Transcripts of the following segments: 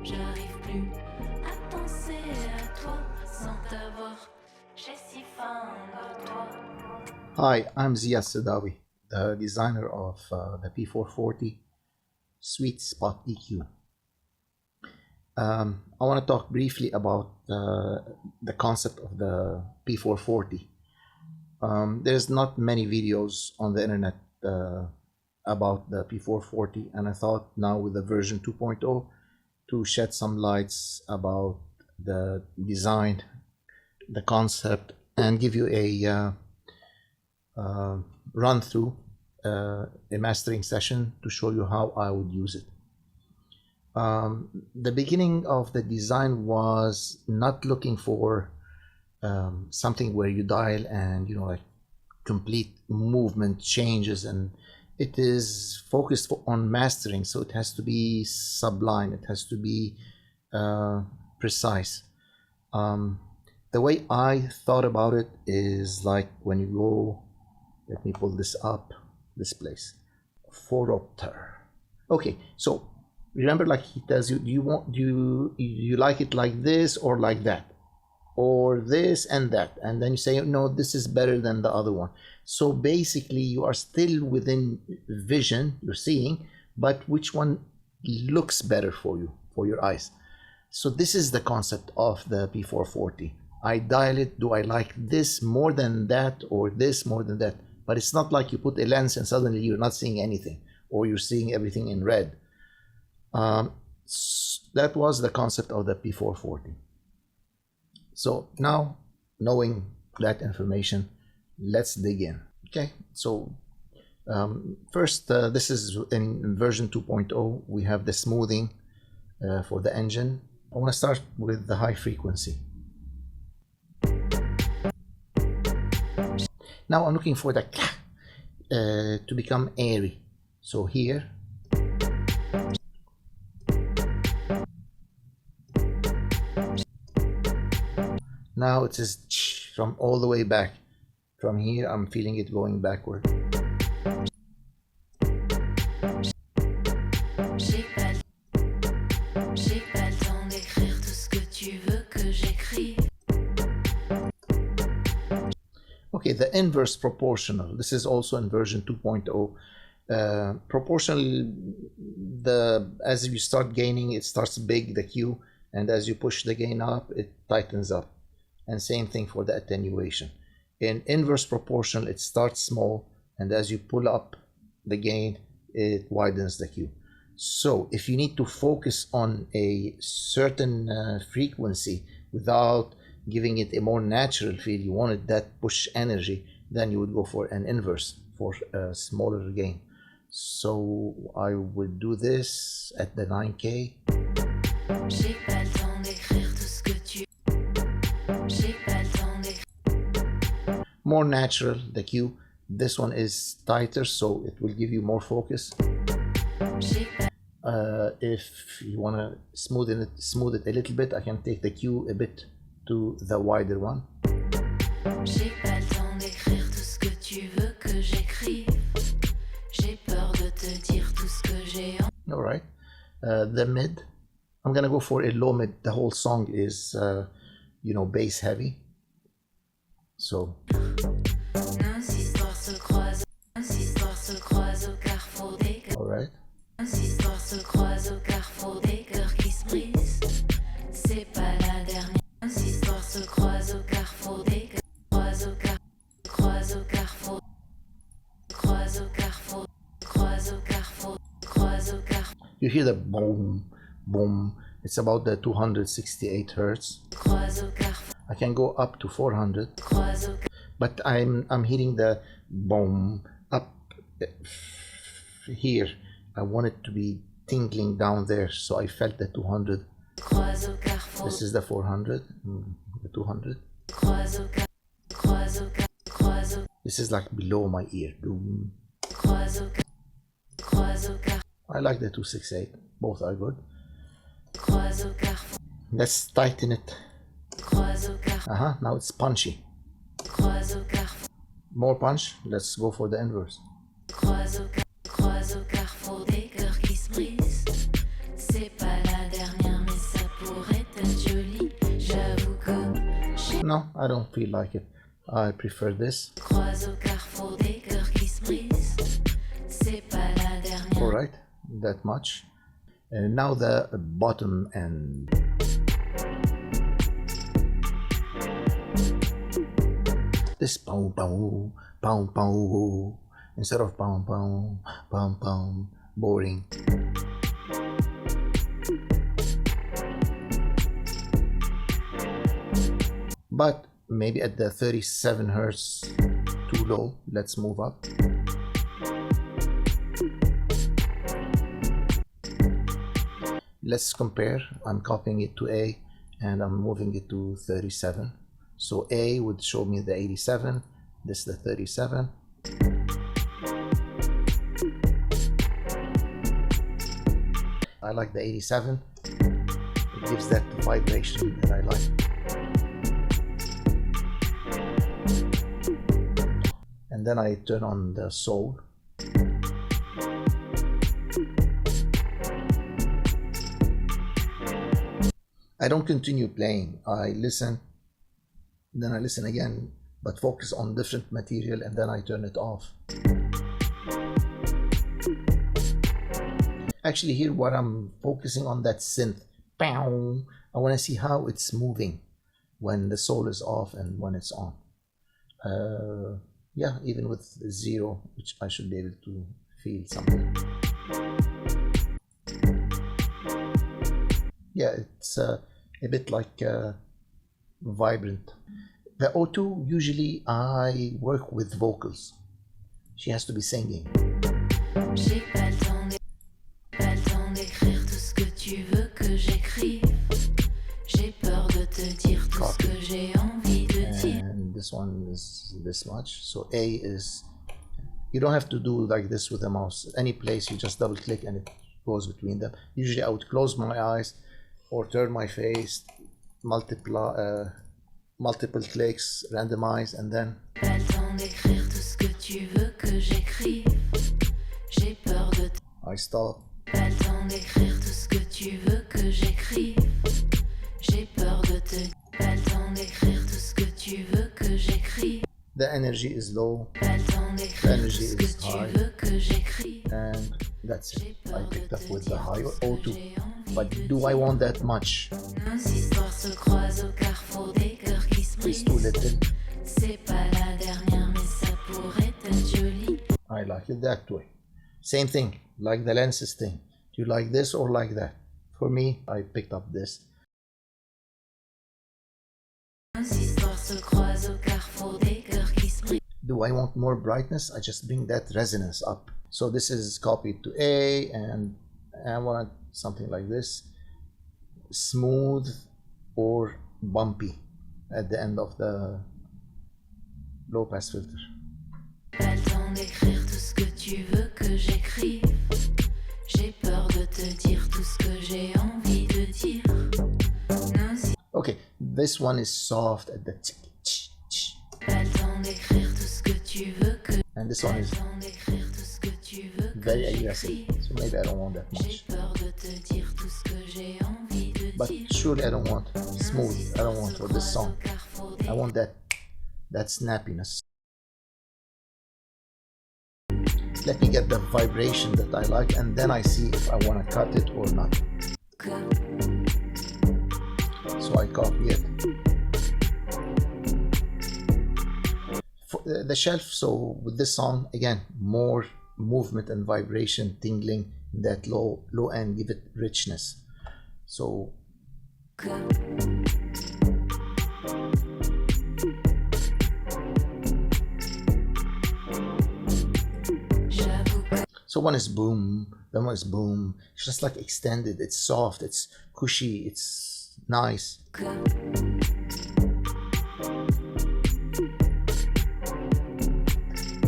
J'arrive plus à penser à toi sans t'avoir. J'ai si faim de toi. Hi, I'm Ziad Sedawi, the designer of the P440 Sweet Spot EQ. I want to talk briefly about the concept of the P440. There's not many videos on the internet about the P440, and I thought now with the version 2.0 to shed some lights about the design, the concept, and give you a run through a mastering session to show you how I would use it. The beginning of the design was not looking for something where you dial and like complete movement changes, and it is focused on mastering, so it has to be sublime, it has to be precise. The way I thought about it is like when you go, let me pull this up, this place, 4-octar. Okay, so remember, like he tells you, do you like it like this or like that, or this and that, and then you say no, this is better than the other one. So basically you are still within vision, you're seeing, but which one looks better for you, for your eyes. So this is the concept of the P440. I dial it, do I like this more than that or this more than that? But it's not like you put a lens and suddenly you're not seeing anything, or you're seeing everything in red. That was the concept of the P440. So now, knowing that information, let's dig in. Okay, so first, this is in version 2.0. We have the smoothing for the engine. I want to start with the high frequency. Now I'm looking for the to become airy. So here, now it says from all the way back. From here, I'm feeling it going backward. Okay, the inverse proportional. This is also in version 2.0. Proportional, as you start gaining, it starts big, the Q, and as you push the gain up, it tightens up. And same thing for the attenuation. In inverse proportional, it starts small, and as you pull up the gain, it widens the Q. So if you need to focus on a certain frequency without giving it a more natural feel, you wanted that push energy, then you would go for an inverse for a smaller gain. So I would do this at the 9K. More natural, the Q. This one is tighter, so it will give you more focus. If you want to smooth it a little bit, I can take the Q a bit to the wider one. All right. The mid, I'm gonna go for a low mid. The whole song is, bass heavy. So. All right. You hear the boom, boom. It's about the 268 hertz. I can go up to 400, but I'm hitting the boom up here. I want it to be tingling down there, so I felt the 200. This is the 400, the 200. This is like below my ear. Boom. I like the 268. Both are good. Let's tighten it. Now it's punchy. More punch. Let's go for the inverse. No, I don't feel like it. I prefer this. Croise au carrefour des cœurs qui se brisent. C'est pas la dernière. Alright, that much. And now the bottom end. This pow pow pow pow instead of pow pow pow pow, boring. But maybe at the 37 hertz too low. Let's move up. Let's compare. I'm copying it to A and I'm moving it to 37. So A would show me the 87, this is the 37. I like the 87. It gives that vibration that I like. And then I turn on the soul. I don't continue playing. I listen, then I listen again, but focus on different material, and then I turn it off. Actually, here what I'm focusing on, that synth. I want to see how it's moving when the soul is off and when it's on. Yeah, even with 0, which I should be able to feel something. Yeah, it's a bit like vibrant. The O2, usually I work with vocals. She has to be singing. J'ai pas le temps d'écrire tout ce que tu veux que j'écrive. J'ai peur de te dire tout ce que j'ai envie de dire. And this one is this much. So A is, you don't have to do like this with the mouse. Any place you just double click and it goes between them. Usually I would close my eyes or turn my face, multiple clicks, randomize, and then Pas le temps d'écrire tout ce que tu veux que j'écrive. J'ai peur de I stop. Pas le temps d'écrire tout ce que tu veux que j'écrive. J'ai peur de te. Pas le temps d'écrire tout ce que tu veux que j'écrive. The energy is low. Pas le temps d'écrire tout ce que tu veux que j'écrive. And that's it. I picked up with the high O2. But do I want that much? Nos histoires se croisent au carrefour des cœurs qui se It's brisent. too little. C'est pas la dernière, mais ça pourrait être joli. I like it that way. Same thing, like the lenses thing. Do you like this or like that? For me, I picked up this. Nos histoires se croisent au carrefour des cœurs qui se brisent. Do I want more brightness? I just bring that resonance up. So this is copied to A, and I want something like this. Smooth or bumpy at the end of the low pass filter. Pas le temps d'écrire tout ce que tu veux que j'écrive. J'ai peur de te dire tout ce que j'ai envie de dire. Okay, this one is soft at the Pas le temps d'écrire tout ce que tu veux que. and this one is Pas le temps d'écrire tout ce que tu veux que very aggressive. j'écrive. So maybe I don't want that J'ai much. peur de te dire tout ce que j'ai envie de But dire. surely I don't want smooth. I don't want for this song. I want that snappiness. Let me get the vibration that I like, and then I see if I want to cut it or not. So I copy it. For the shelf, so with this song, again, more movement and vibration, tingling, that low end, give it richness. So one is boom, then one is boom. It's just like extended, it's soft, it's cushy, it's nice.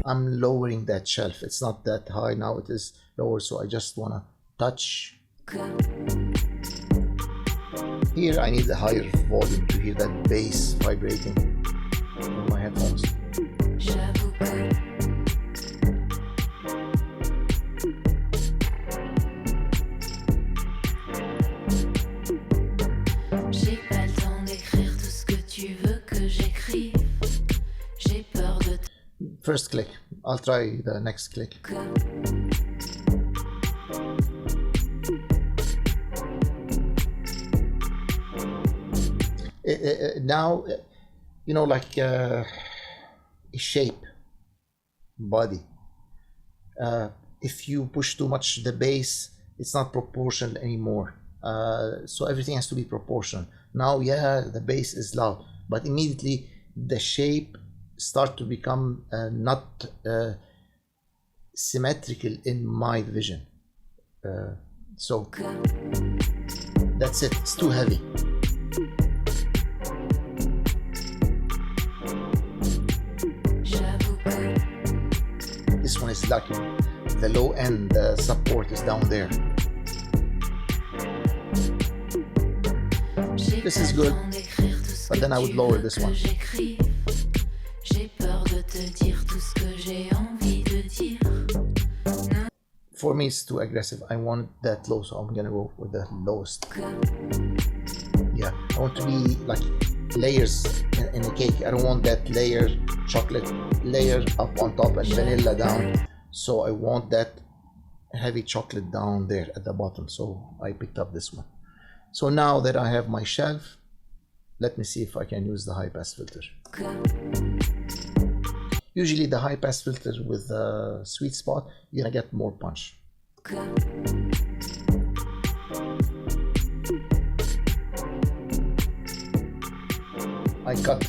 I'm lowering that shelf. It's not that high now, it is lower, so I just wanna touch. Here I need a higher volume to hear that bass vibrating in my headphones. J'ai pas le temps d'écrire tout ce que tu veux que first click. I'll try the next click. Now, you know, like shape, body. If you push too much the bass, it's not proportional anymore. So everything has to be proportional. Now, yeah, the bass is loud, but immediately the shape start to become not symmetrical in my vision. So that's it. It's too heavy. This one is like the low end, the support is down there. This is good, but then I would lower this one. For me, it's too aggressive. I want that low, so I'm gonna go with the lowest. Yeah, I want to be like layers in a cake. I don't want that layer, chocolate layer up on top and vanilla down. So I want that heavy chocolate down there at the bottom. So I picked up this one. So now that I have my shelf, let me see if I can use the high pass filter. Usually the high pass filter with the sweet spot, you're gonna get more punch. I cut,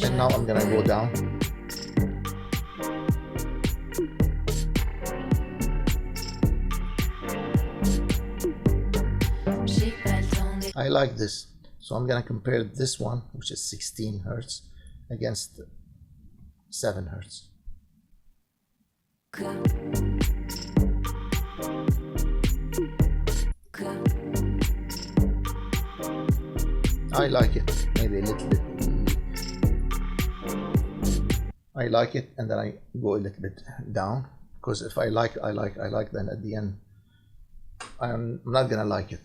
and now I'm gonna go down. I like this, so I'm gonna compare this one, which is 16 Hertz, against 7 Hertz. I like it, maybe a little bit. I like it, and then I go a little bit down, because if I like, then at the end, I'm not gonna like it.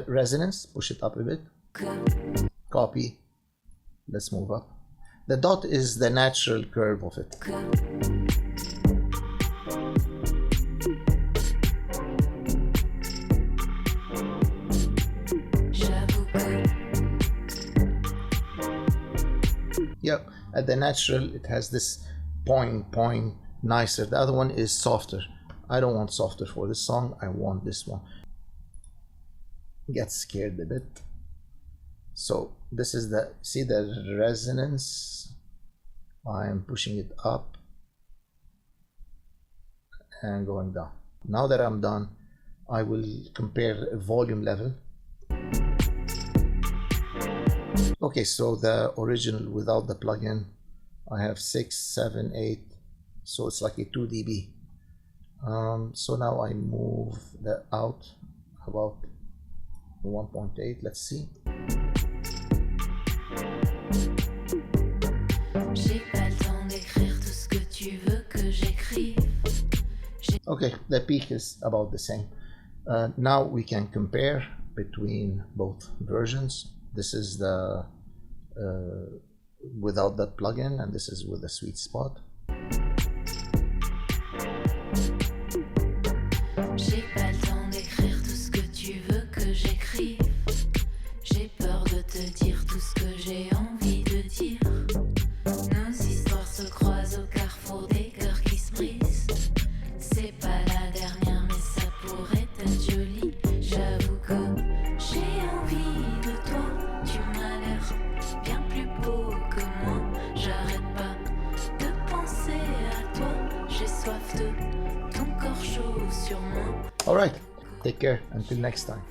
Resonance, push it up a bit. Copy, let's move up. The dot is the natural curve of it. Yep, at the natural it has this point nicer. The other one is softer. I don't want softer for this song. I want this one. Get scared a bit. So this is the, see the resonance. I'm pushing it up and going down. Now that I'm done, I will compare volume level. Okay, so the original without the plugin, I have 6, 7, 8, so it's like a 2 dB. So now I move the out about 1.8, let's see. Okay, the peak is about the same. Now we can compare between both versions. This is the without that plugin, and this is with the sweet spot. J'ai pas le temps d'écrire tout ce que tu veux que j'écrive. J'ai peur de te dire tout ce que j'ai envie de dire. Nos histoires se croisent au carrefour des cœurs qui se brisent. C'est pas la dernière, mais ça pourrait être joli. J'avoue que j'ai envie de toi. Tu m'as l'air bien plus beau que moi. J'arrête pas de penser à toi. J'ai soif de ton corps chaud sur moi. All right, take care. Until next time.